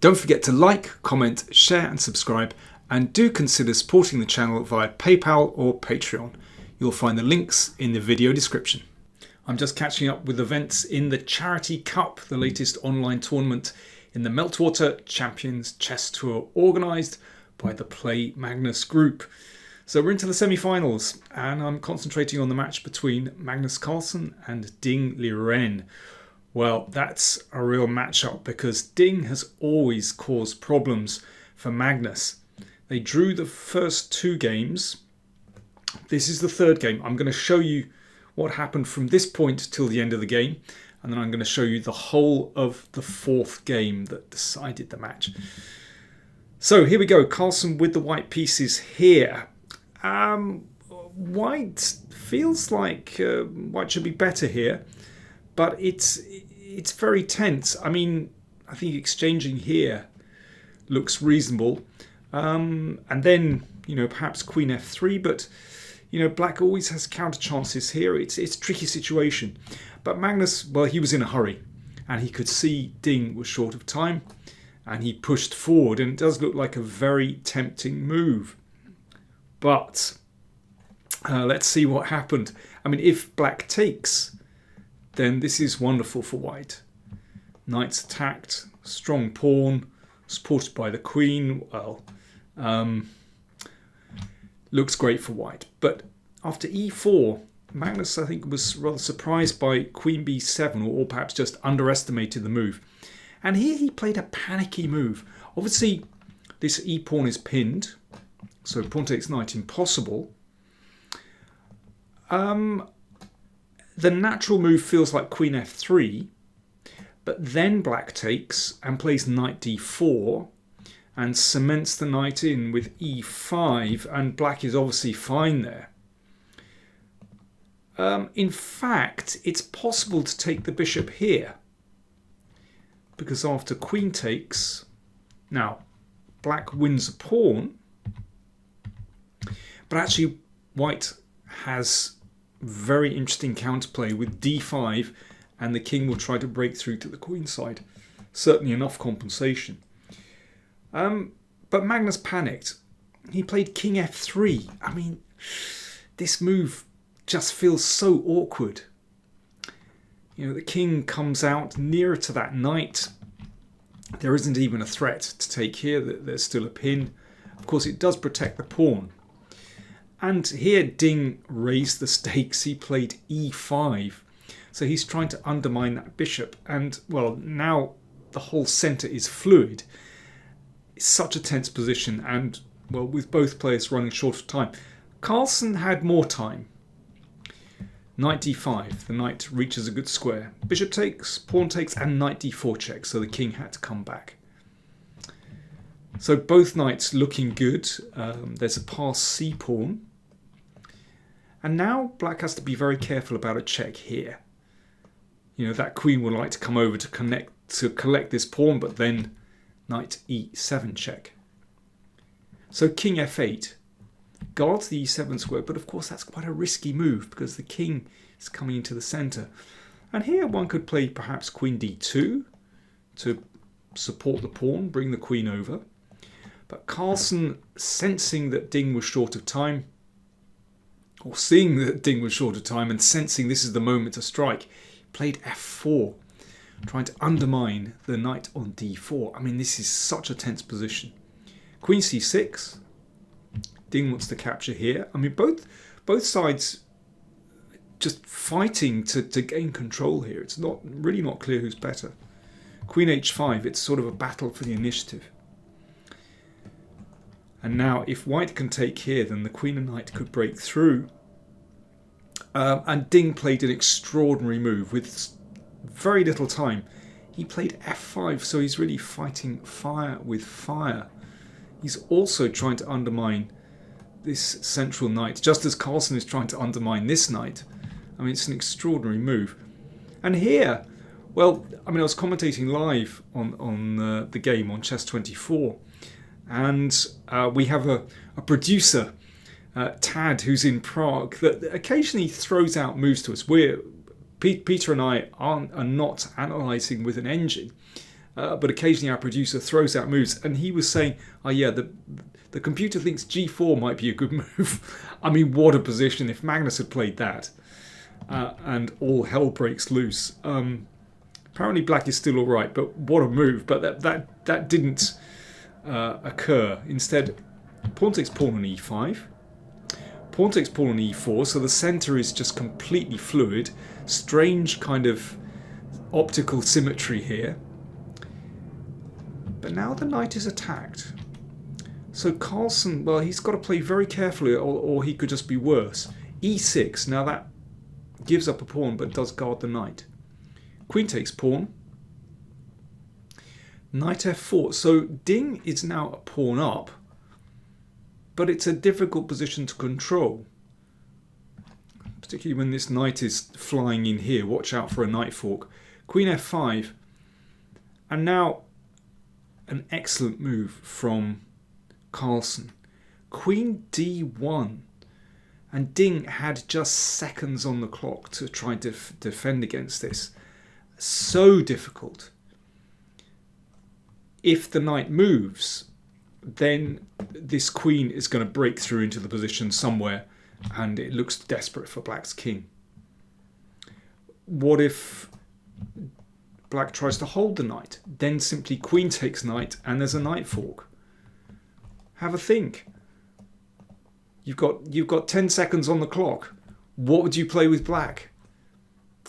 Don't forget to like, comment, share and subscribe, and do consider supporting the channel via PayPal or Patreon. You'll find the links in the video description. I'm just catching up with events in the Charity Cup, the latest online tournament in the Meltwater Champions Chess Tour, organised by the Play Magnus group. So we're into the semi-finals, and I'm concentrating on the match between Magnus Carlsen and Ding Liren. Well, that's a real matchup because Ding has always caused problems for Magnus. They drew the first two games. This is the third game. I'm going to show you what happened from this point till the end of the game, and then I'm going to show you the whole of the fourth game that decided the match. So here we go. Carlsen with the white pieces here. White feels like white should be better here, but it's very tense. I mean, I think exchanging here looks reasonable, and then perhaps Queen F3, but Black always has counter chances here. It's a tricky situation, but Magnus, well, he was in a hurry, and he could see Ding was short of time, and he pushed forward, and it does look like a very tempting move. But let's see what happened. I mean, if Black takes, then this is wonderful for White. Knight's attacked, strong pawn, supported by the Queen. Well, looks great for White. But after E4, Magnus, I think, was rather surprised by Queen B7, or perhaps just underestimated the move. And here he played a panicky move. Obviously, this E-pawn is pinned, so pawn takes knight impossible. The natural move feels like Queen F3, but then Black takes and plays knight D4 and cements the knight in with E5, and Black is obviously fine there. In fact, it's possible to take the bishop here, because after Queen takes, now Black wins a pawn, but actually White has very interesting counterplay with D5, and the king will try to break through to the queen side. Certainly enough compensation. But Magnus panicked. He played King F3. I mean, this move just feels so awkward. The king comes out nearer to that knight. There isn't even a threat to take here. There's still a pin. Of course, it does protect the pawn. And here Ding raised the stakes. He played E5. So he's trying to undermine that bishop. And, well, now the whole centre is fluid. It's such a tense position. And, well, with both players running short of time. Carlsen had more time. Knight D5. The knight reaches a good square. Bishop takes, pawn takes, and knight D4 checks. So the king had to come back. So both knights looking good. There's a pass C pawn. And now Black has to be very careful about a check here. That queen would like to come over to collect this pawn, but then knight E7 check. So King F8 guards the E7 square, but of course that's quite a risky move because the king is coming into the centre. And here one could play perhaps Queen D2 to support the pawn, bring the queen over. But Carlsen, sensing that Ding was short of time, or seeing that Ding was short of time and sensing this is the moment to strike, played F4, trying to undermine the knight on D4. I mean, this is such a tense position. Queen C6. Ding wants to capture here. I mean, both sides just fighting to gain control here. It's really not clear who's better. Queen H5. It's sort of a battle for the initiative. And now, if White can take here, then the queen and knight could break through. And Ding played an extraordinary move with very little time. He played F5, so he's really fighting fire with fire. He's also trying to undermine this central knight, just as Carlsen is trying to undermine this knight. I mean, it's an extraordinary move. And here, well, I mean, I was commentating live on the game on Chess24. And we have a producer, Tad, who's in Prague, that occasionally throws out moves to us. Peter and I are not analysing with an engine. but occasionally our producer throws out moves, and he was saying, oh yeah, the computer thinks g4 might be a good move. I mean, what a position if Magnus had played that, and all hell breaks loose. Apparently black is still all right, but what a move. But that didn't occur. Instead, pawn takes pawn on e5. Pawn takes pawn on e4, so the center is just completely fluid. Strange kind of optical symmetry here. But now the knight is attacked. So Carlsen, well, he's got to play very carefully, or he could just be worse. e6, now that gives up a pawn but does guard the knight. Queen takes pawn. Knight f4. So Ding is now a pawn up, but it's a difficult position to control. Particularly when this knight is flying in here. Watch out for a knight fork. Queen f5. And now an excellent move from Carlsen. Queen d1. And Ding had just seconds on the clock to try and defend against this. So difficult. If the knight moves, then this queen is going to break through into the position somewhere, and it looks desperate for black's king. What if black tries to hold the knight? Then simply queen takes knight, and there's a knight fork. Have a think. You've got 10 seconds on the clock. What would you play with black?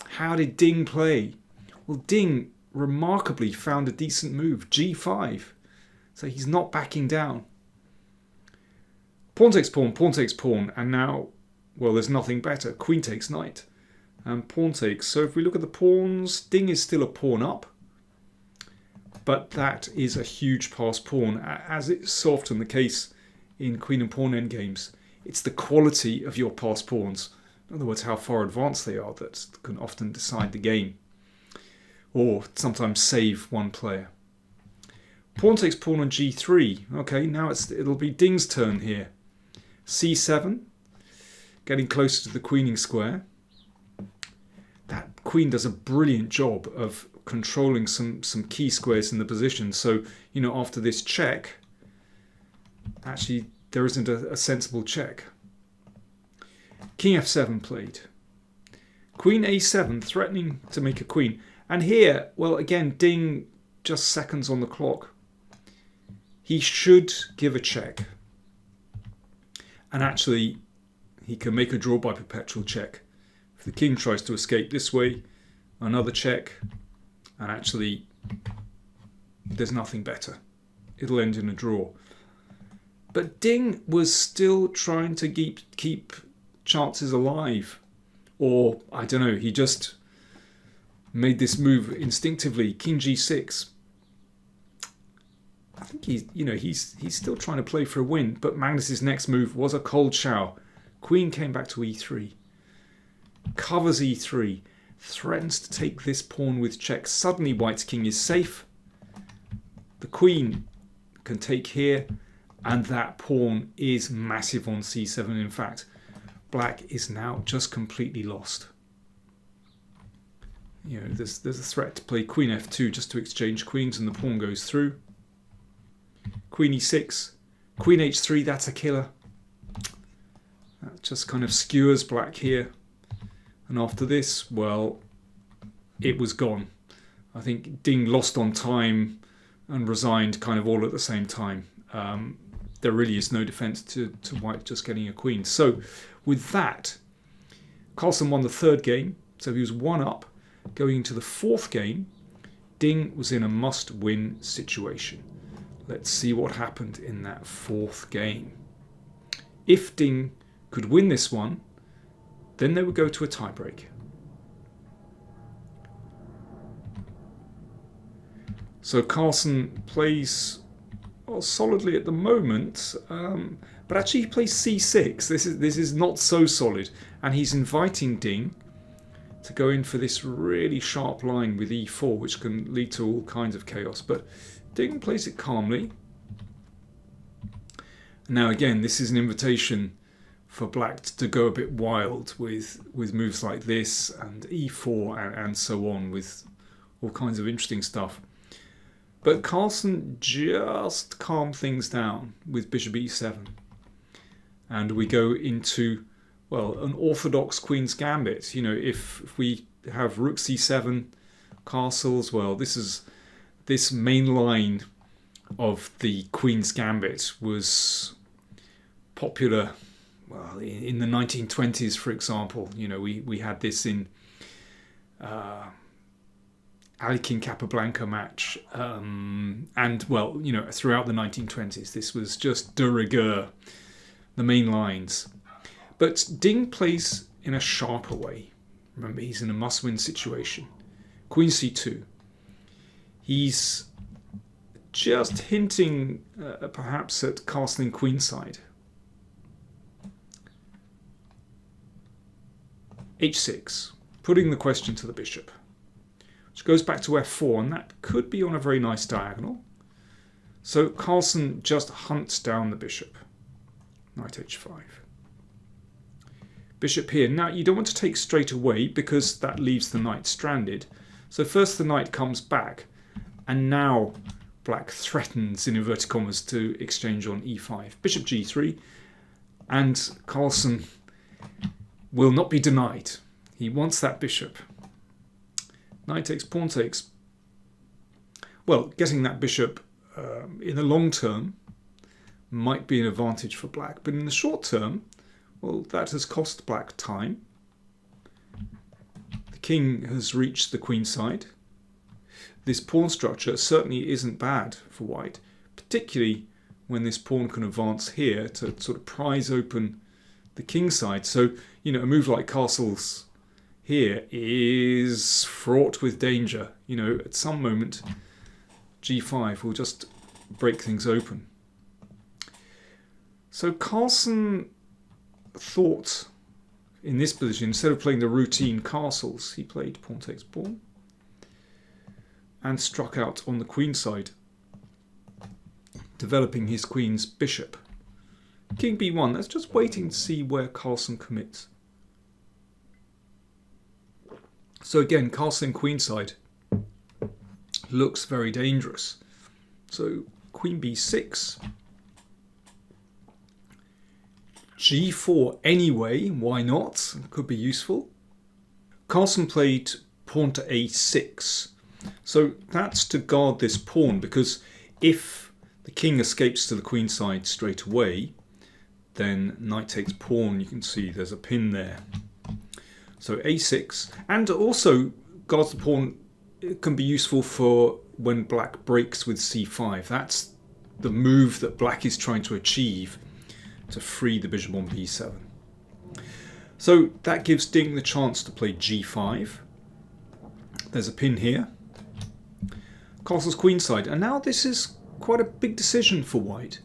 How did Ding play? Well, Ding remarkably found a decent move, g5. So he's not backing down. Pawn takes pawn, and now, well, there's nothing better. Queen takes knight, and pawn takes. So if we look at the pawns, Ding is still a pawn up, but that is a huge passed pawn, as it's so often the case in queen and pawn endgames. It's the quality of your passed pawns, in other words, how far advanced they are, that can often decide the game, or sometimes save one player. Pawn takes pawn on g3. Okay, now it'll be Ding's turn here. c7, getting closer to the queening square. That queen does a brilliant job of controlling some key squares in the position. So, you know, after this check, actually there isn't a sensible check. King f7 played. Queen a7, threatening to make a queen. And here, well, again, Ding just seconds on the clock. He should give a check. And actually, he can make a draw by perpetual check. If the king tries to escape this way, another check, and actually, there's nothing better. It'll end in a draw. But Ding was still trying to keep chances alive. Or, I don't know, he just made this move instinctively. King g6. I think he's still trying to play for a win, but Magnus's next move was a cold shower. Queen came back to e3. Covers e3. Threatens to take this pawn with check. Suddenly white's king is safe. The queen can take here, and that pawn is massive on c7. In fact, black is now just completely lost. You know, there's a threat to play queen f2 just to exchange queens, and the pawn goes through. Queen e6, queen h3, that's a killer. That just kind of skewers black here. And after this, well, it was gone. I think Ding lost on time and resigned kind of all at the same time. There really is no defense to white just getting a queen. So with that, Carlsen won the third game. So he was one up. Going into the fourth game, Ding was in a must-win situation. Let's see what happened in that fourth game. If Ding could win this one, then they would go to a tiebreak. So Carlsen plays solidly at the moment, but actually he plays c6. This is not so solid, and he's inviting Ding to go in for this really sharp line with e4, which can lead to all kinds of chaos. But Ding plays it calmly. Now again, this is an invitation for black to go a bit wild with moves like this and e4 and so on, with all kinds of interesting stuff. But Carlsen just calmed things down with bishop e7. And we go into, well, an orthodox queen's gambit. You know, if we have rook c7, castles, well, this main line of the queen's gambit was popular, well, in the 1920s, for example. You know, we had this in Ali King Capablanca match, and, well, you know, throughout the 1920s, this was just de rigueur, the main lines. But Ding plays in a sharper way. Remember, he's in a must-win situation. Queen c2. He's just hinting perhaps at castling queenside. h6, putting the question to the bishop, which goes back to f4, and that could be on a very nice diagonal. So Carlsen just hunts down the bishop. Knight h5. Bishop here. Now, you don't want to take straight away because that leaves the knight stranded. So first the knight comes back, and now black threatens, in inverted commas, to exchange on e5. Bishop g3, and Carlsen will not be denied. He wants that bishop. Knight takes, pawn takes. Well, getting that bishop in the long term might be an advantage for black, but in the short term, well, that has cost black time. The king has reached the queen side. This pawn structure certainly isn't bad for white, particularly when this pawn can advance here to sort of prise open the king side. So, you know, a move like castles here is fraught with danger. You know, at some moment, g5 will just break things open. So Carlsen thought in this position, instead of playing the routine castles, he played pawn takes pawn and struck out on the queen side, developing his queen's bishop. King b1, that's just waiting to see where Carlsen commits. So again, castling queenside looks very dangerous. So queen b6, g4 anyway, why not? It could be useful. Carlsen played pawn to a6. So that's to guard this pawn, because if the king escapes to the queen side straight away, then knight takes pawn. You can see there's a pin there. So a6, and also guards the pawn. It can be useful for when black breaks with c5. That's the move that black is trying to achieve to free the bishop on b7. So that gives Ding the chance to play g5. There's a pin here. Castles queenside, and now this is quite a big decision for white.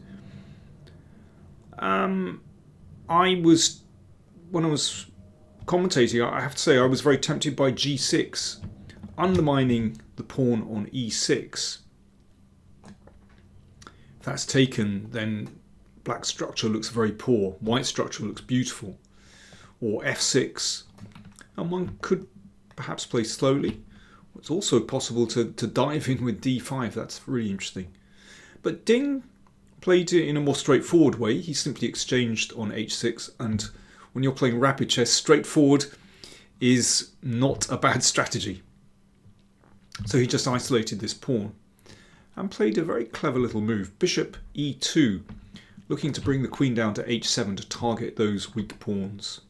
When I was commentating, I have to say I was very tempted by g6, undermining the pawn on e6. If that's taken, then black structure looks very poor, white structure looks beautiful. Or f6, and one could perhaps play slowly. It's also possible to dive in with d5, that's really interesting. But Ding played it in a more straightforward way. He simply exchanged on h6, and when you're playing rapid chess, straightforward is not a bad strategy. So he just isolated this pawn and played a very clever little move. Bishop e2, looking to bring the queen down to h7 to target those weak pawns.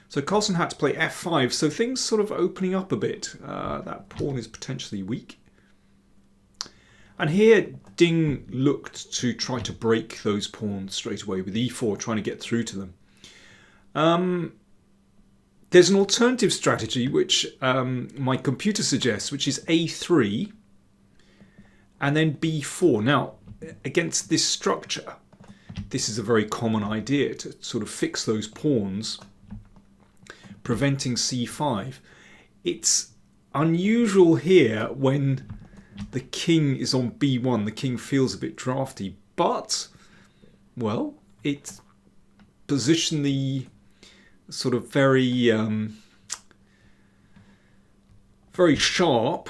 So Carlsen had to play f5, so things sort of opening up a bit. That pawn is potentially weak. And here Ding looked to try to break those pawns straight away with e4, trying to get through to them. There's an alternative strategy which my computer suggests, which is a3 and then b4. Now, against this structure, this is a very common idea to sort of fix those pawns, preventing c5. It's unusual here when the king is on b1. The king feels a bit drafty, but, well, it positioned the sort of very very sharp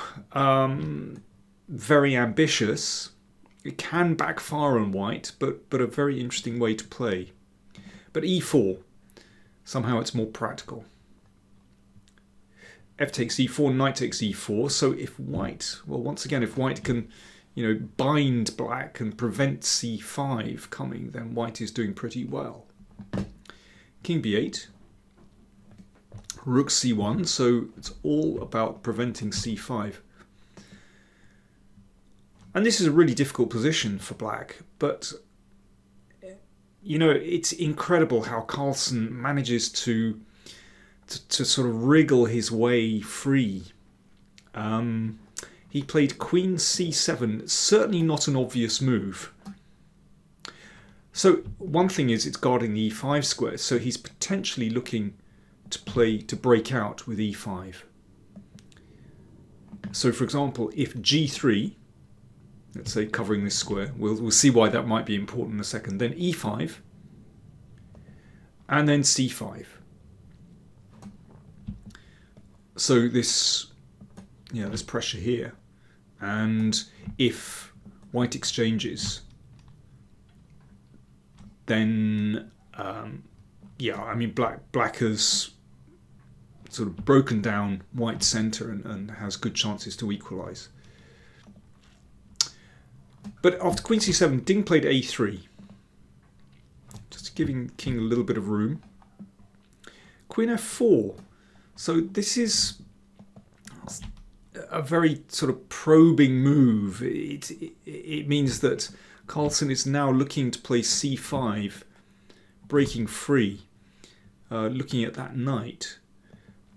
very ambitious. It can backfire on white, but a very interesting way to play. But e4, somehow it's more practical. F takes e4, knight takes e4. So if white, well, once again, if white can, bind black and prevent c5 coming, then white is doing pretty well. King b8, rook c1. So it's all about preventing c5. And this is a really difficult position for black, but it's incredible how Carlsen manages to sort of wriggle his way free. He played queen c7, certainly not an obvious move. So one thing is it's guarding the e5 square, so he's potentially looking to break out with e5. So for example, if g3, let's say covering this square, we'll see why that might be important in a second, then e5, and then c5. So this pressure here, and if white exchanges, then black has sort of broken down white's centre and has good chances to equalise. But after queen c7, Ding played a3, just giving king a little bit of room. Queen f4. So this is a very sort of probing move. It means that Carlsen is now looking to play c5, breaking free, looking at that knight.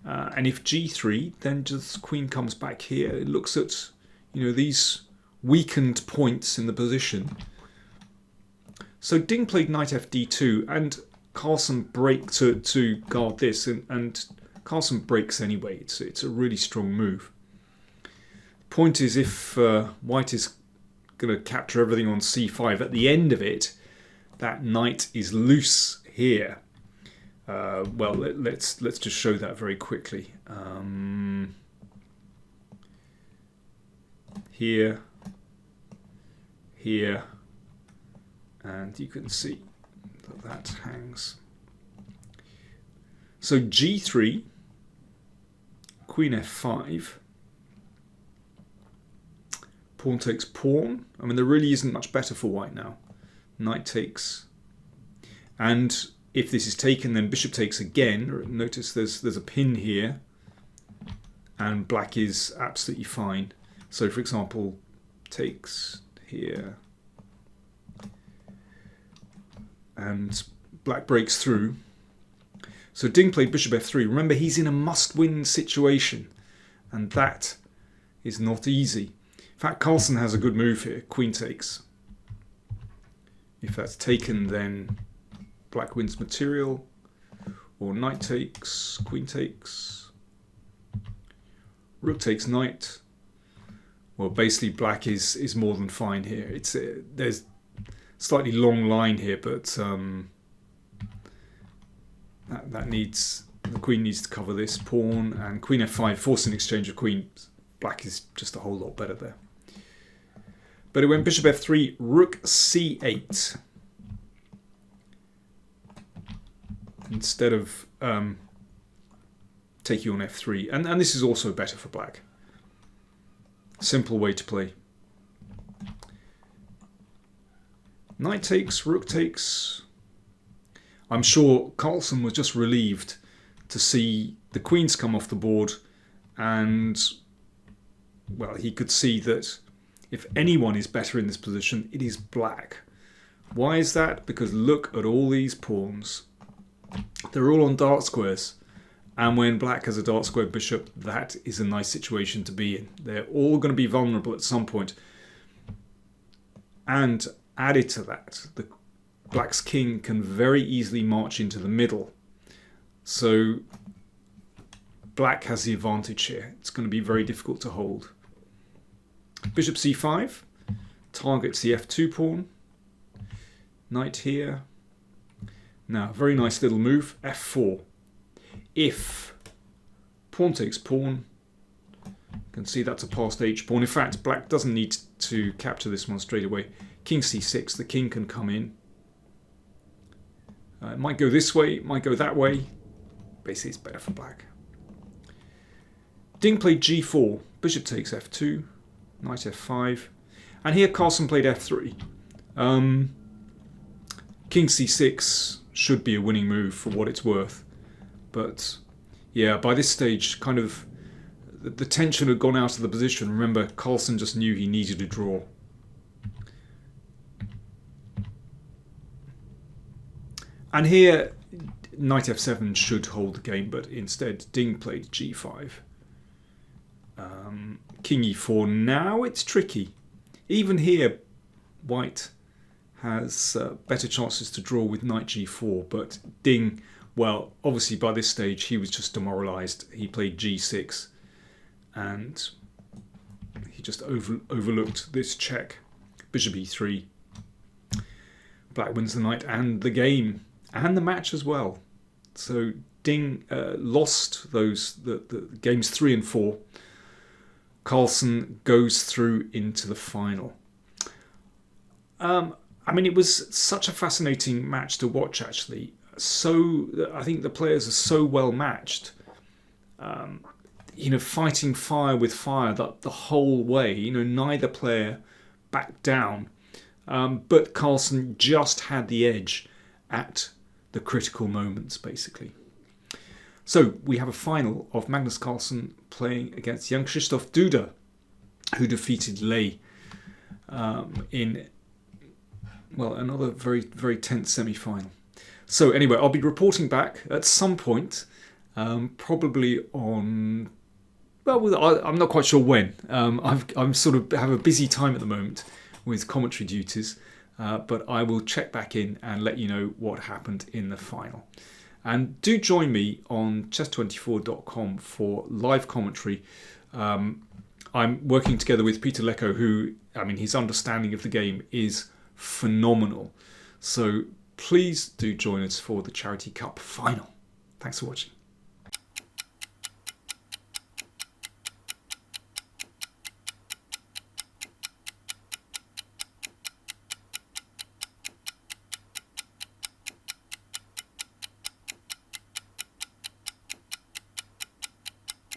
And if g3, then just queen comes back here. It looks at these weakened points in the position. So Ding played knight fd2, and Carlsen break to guard this, and Carlsen breaks anyway. It's a really strong move. Point is, if white is going to capture everything on c5, at the end of it, that knight is loose here. Well, let's just show that very quickly. Here, and you can see that hangs. So g3, queen f5, pawn takes pawn. I mean, there really isn't much better for white now. Knight takes, and if this is taken, then bishop takes again. Notice there's a pin here, and black is absolutely fine. So, for example, takes here, and black breaks through. So Ding played bishop f3. Remember, he's in a must-win situation, and that is not easy. In fact, Carlsen has a good move here. Queen takes. If that's taken, then black wins material, or knight takes, queen takes, rook takes knight. Well, basically black is more than fine here. There's slightly long line here, but the queen needs to cover this pawn, and queen f5 forcing exchange of queens. Black is just a whole lot better there. But it went bishop f3, rook c8. Instead of taking on f3. And this is also better for black. Simple way to play. Knight takes, rook takes. I'm sure Carlsen was just relieved to see the queens come off the board, and well, he could see that if anyone is better in this position, it is black. Why is that? Because look at all these pawns. They're all on dark squares, and when black has a dark square bishop, that is a nice situation to be in. They're all going to be vulnerable at some point. And added to that, the black's king can very easily march into the middle. So black has the advantage here. It's going to be very difficult to hold. Bishop c5 targets the f2 pawn. Knight here. Now, very nice little move, f4. If pawn takes pawn, can see that's a passed h pawn. In fact, black doesn't need to capture this one straight away. King c6, the king can come in. It might go this way, it might go that way. Basically, it's better for black. Ding played g4, bishop takes f2, knight f5, and here Carlsen played f3. King c6 should be a winning move for what it's worth, but yeah, by this stage, kind of the tension had gone out of the position. Remember, Carlsen just knew he needed a draw. And here, knight f7 should hold the game, but instead Ding played g5. King e4. Now it's tricky. Even here, white has better chances to draw with knight g4, but Ding, well, obviously by this stage he was just demoralised. He played g6 and he just overlooked this check. Bishop e3. Black wins the knight and the game and the match as well. So Ding lost the games 3 and 4. Carlsen goes through into the final. I mean, it was such a fascinating match to watch, actually. So I think the players are so well matched. You know, fighting fire with fire the whole way. You know, neither player backed down. But Carlsen just had the edge at the critical moments, basically. So we have a final of Magnus Carlsen playing against young Krzysztof Duda, who defeated Lei in, well, another very, very tense semi-final. So anyway, I'll be reporting back at some point, probably on, well, I'm not quite sure when. I'm sort of have a busy time at the moment with commentary duties, but I will check back in and let you know what happened in the final. And do join me on chess24.com for live commentary. I'm working together with Peter Lecko, who, I mean, his understanding of the game is phenomenal. So please do join us for the Charity Cup final. Thanks for watching.